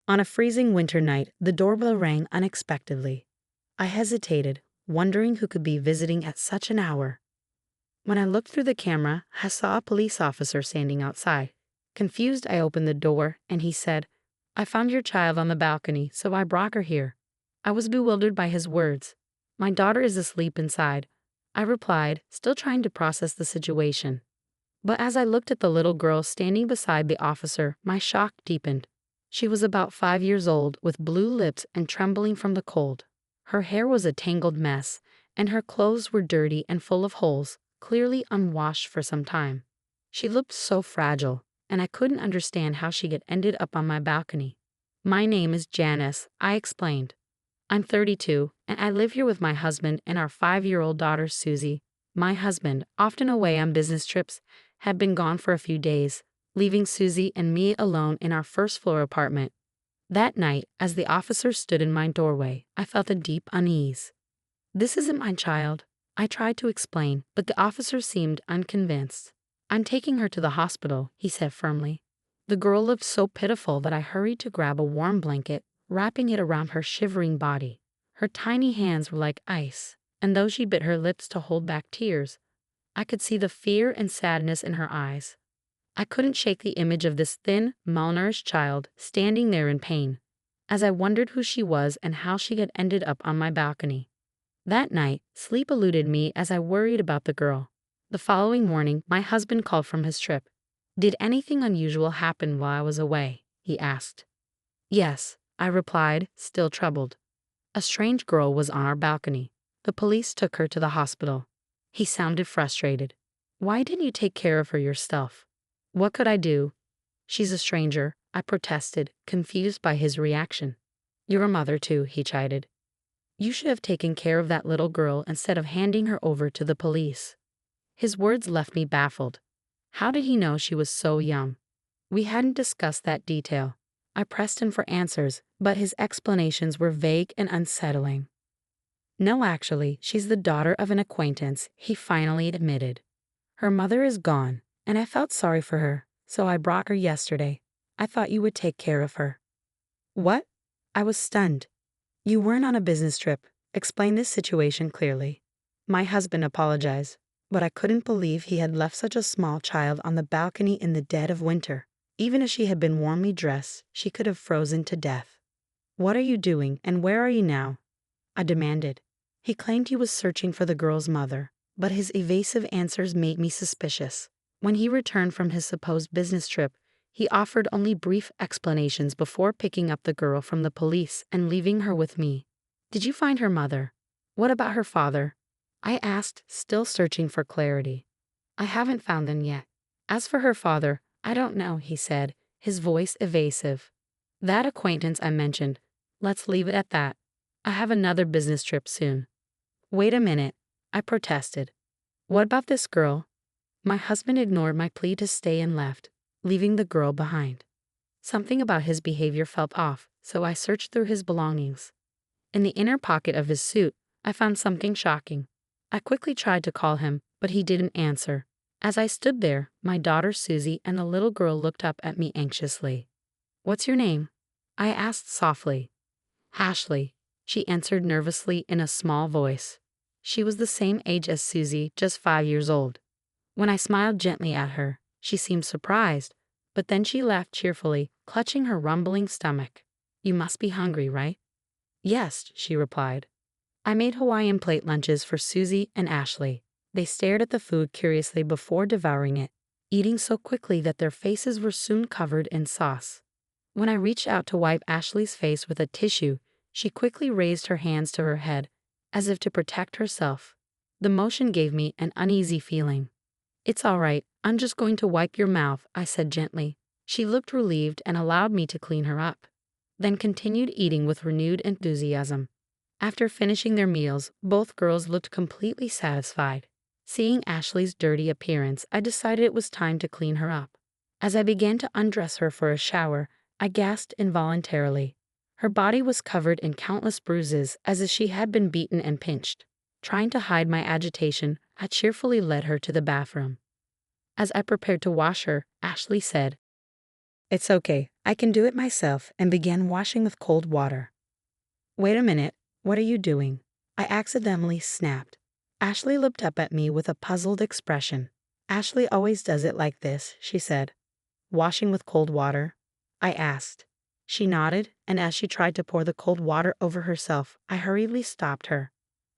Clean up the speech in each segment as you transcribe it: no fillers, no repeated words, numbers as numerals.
On a freezing winter night, the doorbell rang unexpectedly. I hesitated, wondering who could be visiting at such an hour. When I looked through the camera, I saw a police officer standing outside. Confused, I opened the door, and he said, "I found your child on the balcony, so I brought her here." I was bewildered by his words. "My daughter is asleep inside," I replied, still trying to process the situation. But as I looked at the little girl standing beside the officer, my shock deepened. She was about 5 years old, with blue lips and trembling from the cold. Her hair was a tangled mess, and her clothes were dirty and full of holes, clearly unwashed for some time. She looked so fragile, and I couldn't understand how she had ended up on my balcony. "My name is Janice," I explained. "I'm 32, and I live here with my husband and our 5-year-old daughter, Susie." My husband, often away on business trips, had been gone for a few days, leaving Susie and me alone in our first-floor apartment. That night, as the officer stood in my doorway, I felt a deep unease. "This isn't my child," I tried to explain, but the officer seemed unconvinced. "I'm taking her to the hospital," he said firmly. The girl looked so pitiful that I hurried to grab a warm blanket, wrapping it around her shivering body. Her tiny hands were like ice, and though she bit her lips to hold back tears, I could see the fear and sadness in her eyes. I couldn't shake the image of this thin, malnourished child standing there in pain, as I wondered who she was and how she had ended up on my balcony. That night, sleep eluded me as I worried about the girl. The following morning, my husband called from his trip. "Did anything unusual happen while I was away?" he asked. "Yes," I replied, still troubled. "A strange girl was on our balcony. The police took her to the hospital." He sounded frustrated. "Why didn't you take care of her yourself?" "What could I do? She's a stranger," I protested, confused by his reaction. "You're a mother too," he chided. "You should have taken care of that little girl instead of handing her over to the police." His words left me baffled. How did he know she was so young? We hadn't discussed that detail. I pressed him for answers, but his explanations were vague and unsettling. "No, actually, she's the daughter of an acquaintance," he finally admitted. "Her mother is gone, and I felt sorry for her, so I brought her yesterday. I thought you would take care of her." "What?" I was stunned. "You weren't on a business trip. Explain this situation clearly." My husband apologized, but I couldn't believe he had left such a small child on the balcony in the dead of winter. Even if she had been warmly dressed, she could have frozen to death. "What are you doing, and where are you now?" I demanded. He claimed he was searching for the girl's mother, but his evasive answers made me suspicious. When he returned from his supposed business trip, he offered only brief explanations before picking up the girl from the police and leaving her with me. "Did you find her mother? What about her father?" I asked, still searching for clarity. "I haven't found them yet. As for her father, I don't know," he said, his voice evasive. "That acquaintance I mentioned, let's leave it at that. I have another business trip soon." "Wait a minute," I protested. "What about this girl?" My husband ignored my plea to stay and left, leaving the girl behind. Something about his behavior felt off, so I searched through his belongings. In the inner pocket of his suit, I found something shocking. I quickly tried to call him, but he didn't answer. As I stood there, my daughter Susie and the little girl looked up at me anxiously. "What's your name?" I asked softly. "Ashley," she answered nervously in a small voice. She was the same age as Susie, just 5 years old. When I smiled gently at her, she seemed surprised, but then she laughed cheerfully, clutching her rumbling stomach. "You must be hungry, right?" "Yes," she replied. I made Hawaiian plate lunches for Susie and Ashley. They stared at the food curiously before devouring it, eating so quickly that their faces were soon covered in sauce. When I reached out to wipe Ashley's face with a tissue, she quickly raised her hands to her head, as if to protect herself. The motion gave me an uneasy feeling. "It's all right, I'm just going to wipe your mouth," I said gently. She looked relieved and allowed me to clean her up, then continued eating with renewed enthusiasm. After finishing their meals, both girls looked completely satisfied. Seeing Ashley's dirty appearance, I decided it was time to clean her up. As I began to undress her for a shower, I gasped involuntarily. Her body was covered in countless bruises, as if she had been beaten and pinched. Trying to hide my agitation, I cheerfully led her to the bathroom. As I prepared to wash her, Ashley said, It's okay, I can do it myself, and began washing with cold water. Wait a minute, what are you doing? I accidentally snapped. Ashley looked up at me with a puzzled expression. Ashley always does it like this, she said. Washing with cold water? I asked. She nodded, and as she tried to pour the cold water over herself, I hurriedly stopped her.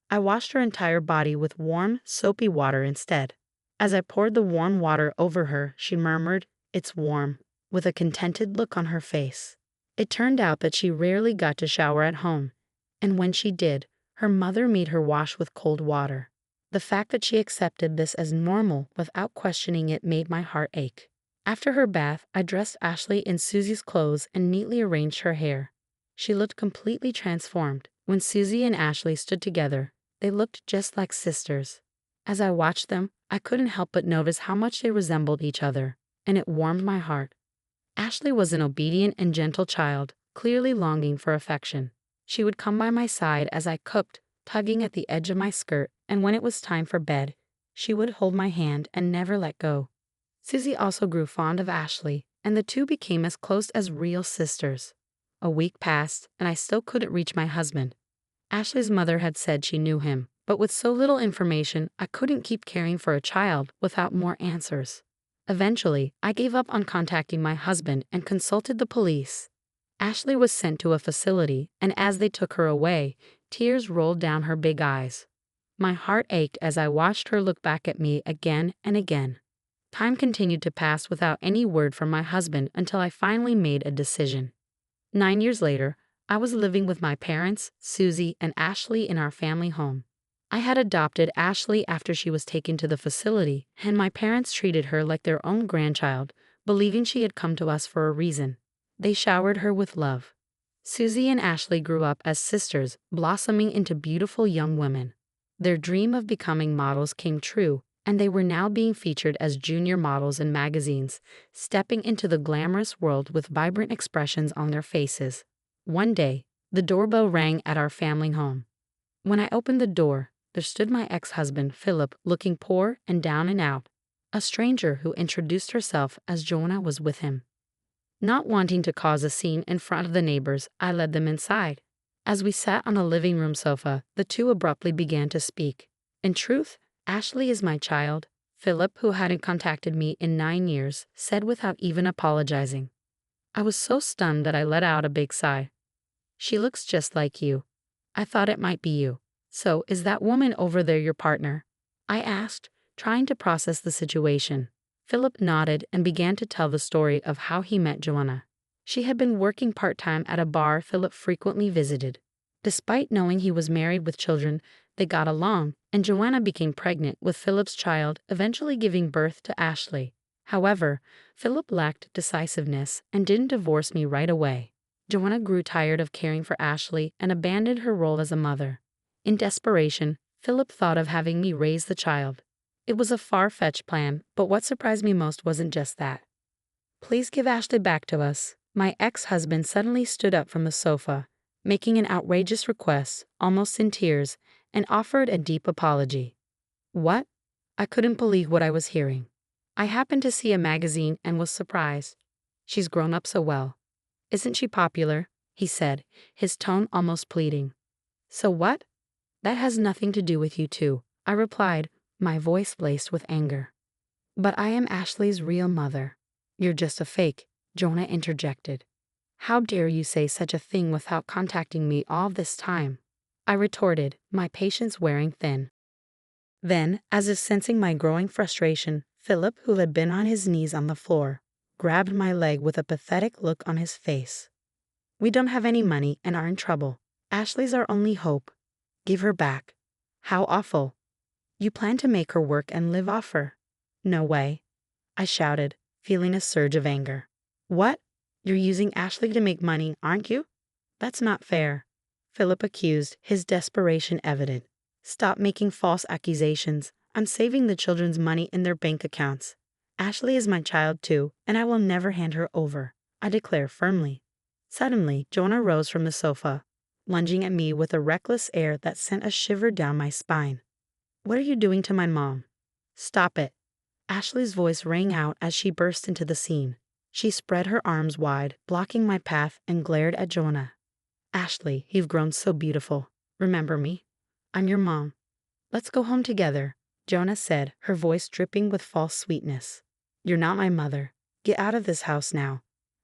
I washed her entire body with warm, soapy water instead. As I poured the warm water over her, she murmured, "It's warm," with a contented look on her face. It turned out that she rarely got to shower at home, and when she did, her mother made her wash with cold water. The fact that she accepted this as normal without questioning it made my heart ache. After her bath, I dressed Ashley in Susie's clothes and neatly arranged her hair. She looked completely transformed. When Susie and Ashley stood together, they looked just like sisters. As I watched them, I couldn't help but notice how much they resembled each other, and it warmed my heart. Ashley was an obedient and gentle child, clearly longing for affection. She would come by my side as I cooked, tugging at the edge of my skirt, and when it was time for bed, she would hold my hand and never let go. Susie also grew fond of Ashley, and the two became as close as real sisters. A week passed, and I still couldn't reach my husband. Ashley's mother had said she knew him, but with so little information, I couldn't keep caring for a child without more answers. Eventually, I gave up on contacting my husband and consulted the police. Ashley was sent to a facility, and as they took her away, tears rolled down her big eyes. My heart ached as I watched her look back at me again and again. Time continued to pass without any word from my husband until I finally made a decision. 9 years later, I was living with my parents, Susie, and Ashley in our family home. I had adopted Ashley after she was taken to the facility, and my parents treated her like their own grandchild, believing she had come to us for a reason. They showered her with love. Susie and Ashley grew up as sisters, blossoming into beautiful young women. Their dream of becoming models came true, and they were now being featured as junior models in magazines, stepping into the glamorous world with vibrant expressions on their faces. One day, the doorbell rang at our family home. When I opened the door, there stood my ex-husband, Philip, looking poor and down and out. A stranger who introduced herself as Joanna was with him. Not wanting to cause a scene in front of the neighbors, I led them inside. As we sat on a living room sofa, the two abruptly began to speak. In truth, Ashley is my child, Philip, who hadn't contacted me in 9 years, said without even apologizing. I was so stunned that I let out a big sigh. She looks just like you. I thought it might be you. So, is that woman over there your partner? I asked, trying to process the situation. Philip nodded and began to tell the story of how he met Joanna. She had been working part-time at a bar Philip frequently visited. Despite knowing he was married with children, they got along, and Joanna became pregnant with Philip's child, eventually giving birth to Ashley. However, Philip lacked decisiveness and didn't divorce me right away. Joanna grew tired of caring for Ashley and abandoned her role as a mother. In desperation, Philip thought of having me raise the child. It was a far-fetched plan, but what surprised me most wasn't just that. "Please give Ashley back to us." My ex-husband suddenly stood up from the sofa, making an outrageous request, almost in tears, and offered a deep apology. What? I couldn't believe what I was hearing. I happened to see a magazine and was surprised. "She's grown up so well. Isn't she popular?" he said, his tone almost pleading. "So what? That has nothing to do with you two," I replied, my voice laced with anger. "But I am Ashley's real mother." "You're just a fake," Jonah interjected. "How dare you say such a thing without contacting me all this time?" I retorted, my patience wearing thin. Then, as if sensing my growing frustration, Philip, who had been on his knees on the floor, grabbed my leg with a pathetic look on his face. "We don't have any money and are in trouble. Ashley's our only hope. Give her back." "How awful. You plan to make her work and live off her." "No way," I shouted, feeling a surge of anger. "What? You're using Ashley to make money, aren't you?" "That's not fair," Philip accused, his desperation evident. "Stop making false accusations. I'm saving the children's money in their bank accounts. Ashley is my child too, and I will never hand her over," I declared firmly. Suddenly, Jonah rose from the sofa, lunging at me with a reckless air that sent a shiver down my spine. "What are you doing to my mom?" "Stop it." Ashley's voice rang out as she burst into the scene. She spread her arms wide, blocking my path, and glared at Jonah. Ashley, you've grown so beautiful. Remember me? I'm your mom. Let's go home together, Jonah said, her voice dripping with false sweetness. You're not my mother. Get out of this house now.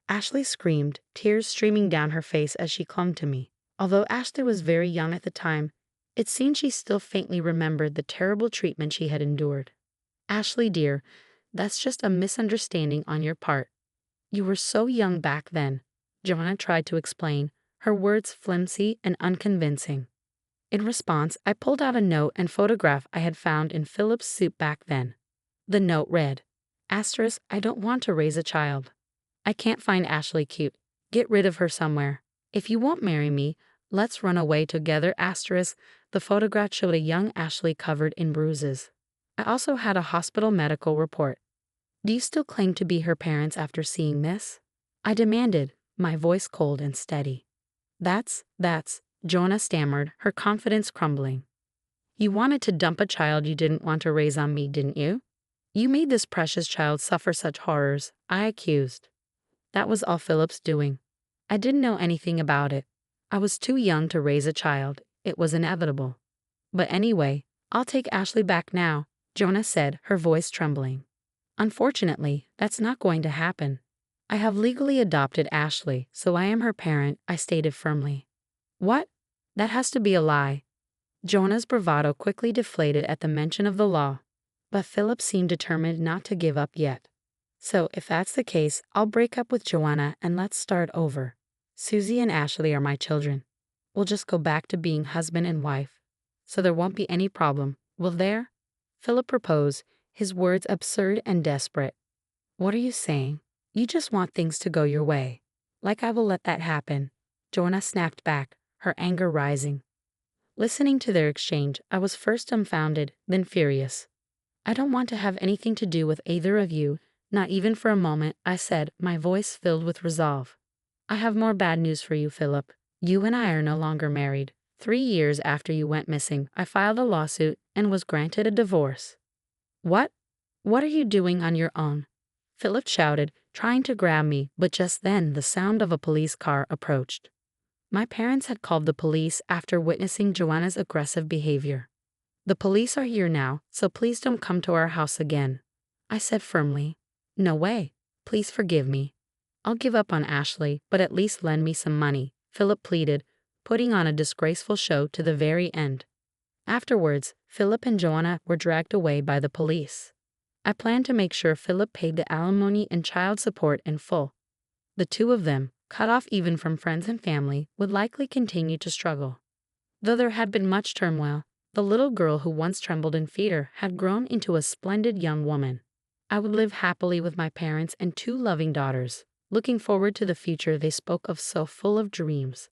Ashley screamed, tears streaming down her face as she clung to me. Although Ashley was very young at the time, it seemed she still faintly remembered the terrible treatment she had endured. Ashley, dear, that's just a misunderstanding on your part. You were so young back then, Joanna tried to explain, her words flimsy and unconvincing. In response, I pulled out a note and photograph I had found in Philip's soup back then. The note read, Asterisk, I don't want to raise a child. I can't find Ashley cute. Get rid of her somewhere. If you won't marry me, let's run away together. Asterisk. The photograph showed a young Ashley covered in bruises. I also had a hospital medical report. Do you still claim to be her parents after seeing this? I demanded, my voice cold and steady. That's, Jonah stammered, her confidence crumbling. You wanted to dump a child you didn't want to raise on me, didn't you? You made this precious child suffer such horrors, I accused. That was all Philip's doing. I didn't know anything about it. I was too young to raise a child. It was inevitable. But anyway, I'll take Ashley back now, Jonah said, her voice trembling. Unfortunately, that's not going to happen. I have legally adopted Ashley, so I am her parent, I stated firmly. What? That has to be a lie. Jonah's bravado quickly deflated at the mention of the law, but Philip seemed determined not to give up yet. So, if that's the case, I'll break up with Joanna and let's start over. Susie and Ashley are my children. We'll just go back to being husband and wife. So there won't be any problem, will there? Philip proposed, his words absurd and desperate. What are you saying? You just want things to go your way. Like I will let that happen. Joanna snapped back, her anger rising. Listening to their exchange, I was first dumbfounded, then furious. I don't want to have anything to do with either of you, not even for a moment, I said, my voice filled with resolve. I have more bad news for you, Philip. You and I are no longer married. 3 years after you went missing, I filed a lawsuit and was granted a divorce. What? What are you doing on your own? Philip shouted, trying to grab me, but just then the sound of a police car approached. My parents had called the police after witnessing Joanna's aggressive behavior. The police are here now, so please don't come to our house again, I said firmly. No way. Please forgive me. I'll give up on Ashley, but at least lend me some money, Philip pleaded, putting on a disgraceful show to the very end. Afterwards, Philip and Joanna were dragged away by the police. I planned to make sure Philip paid the alimony and child support in full. The two of them, cut off even from friends and family, would likely continue to struggle. Though there had been much turmoil, the little girl who once trembled in fear had grown into a splendid young woman. I would live happily with my parents and 2 loving daughters, looking forward to the future they spoke of so full of dreams.